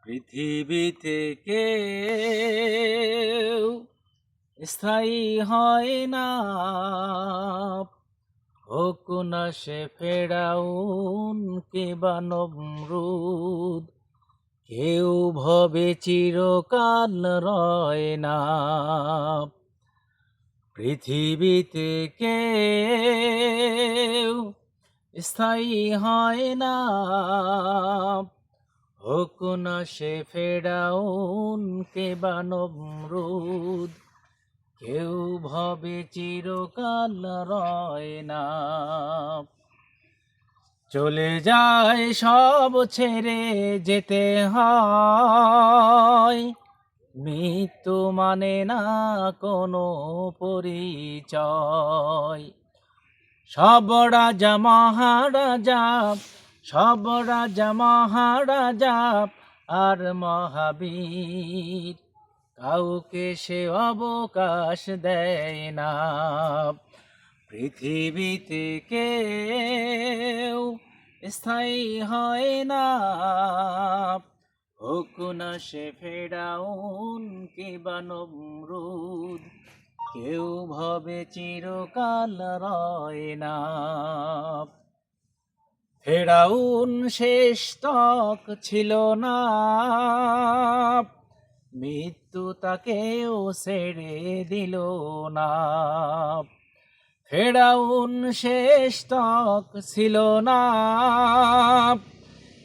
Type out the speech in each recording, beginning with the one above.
পৃথিবীতে কেউ স্থায়ী হয় না, হোক না সে ফেরাউন কিংবা নমরুদ। কেউ ভবে চিরকাল রয় না। পৃথিবীতে কেউ স্থায়ী হয় না, হোক না সে ফেরাউন কিংবা নমরুদ। কেউ ভবে চিরকাল রয় না। চলে যায় সব ছেড়ে যেতে হয়, মৃত্যু মানে না কোনো পরিচয়। সব রাজা মহারাজা, সব রাজা মহারাজা আর মহাবীর, কাউকে সে অবকাশ দেয় না। পৃথিবীতে কেউ স্থায়ী হয় না, হোক না সে ফেরাউন কিংবা নমরুদ। কেউ ভবে চিরকাল রয় না। ফেরাউন শেষ তক ছিল না, মৃত্যু তাকেও ছেড়ে দিল না। ফেরাউন শেষ তক ছিল না,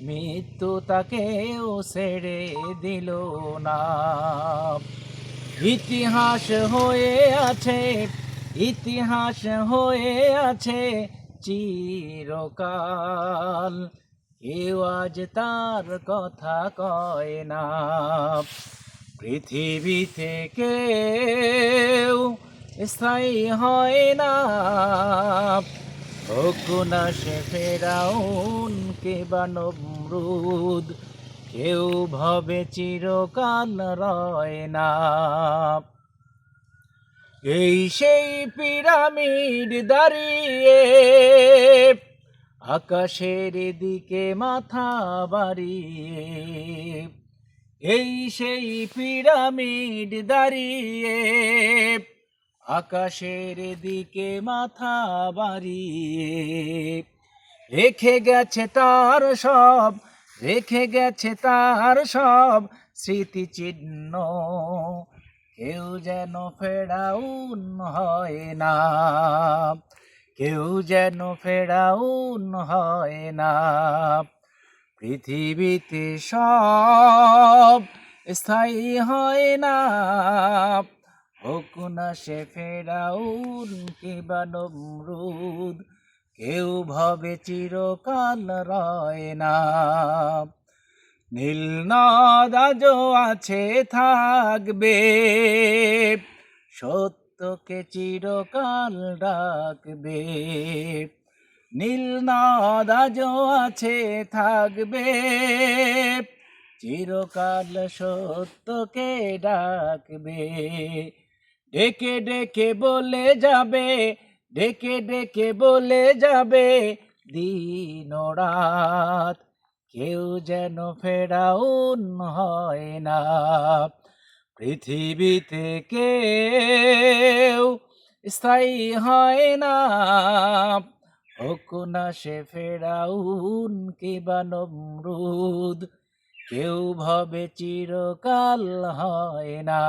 মৃত্যু তাকেও ছেড়ে দিল না। ইতিহাস হয়ে আছে, ইতিহাস হয়ে আছে চিরকাল, কেউ আজ তার কথা কয় না। পৃথিবীতে কেউ স্থায়ী হয় না, হোক না সে ফেরাউন কিংবা নমরুদ। কেউ ভবে চিরকাল রয় না। এই সেই পিরামিড দাঁড়িয়ে আকাশের দিকে মাথা বাড়িয়ে, এই সেই পিরামিড দাঁড়িয়ে আকাশের দিকে মাথা বাড়িয়ে, রেখে গেছে তার সব, রেখে গেছে তার সব স্মৃতিচিহ্ন। কেউ যেন ফেরাউন হয় না, কেউ যেন ফেরাউন হয় না। পৃথিবীতে সব স্থায়ী হয় না, হোক না সে ফেরাউন কিংবা নমরুদ। কেউ ভবে চিরকাল রয় না। নীল নদ আজও আছে থাকবে, সত্যকে চিরকাল ডাকবে। নীল নদ আজও আছে থাকবে, চিরকাল সত্যকে ডাকবে। ডেকে ডেকে বলে যাবে, ডেকে ডেকে বলে যাবে দিন ও রাত, কেউ যেন ফেরাউন হয় না। পৃথিবীতে কেউ স্থায়ী হয় না, হোক না সে ফেরাউন কিংবা নমরুদ। কেউ ভবে চিরকাল হয় না।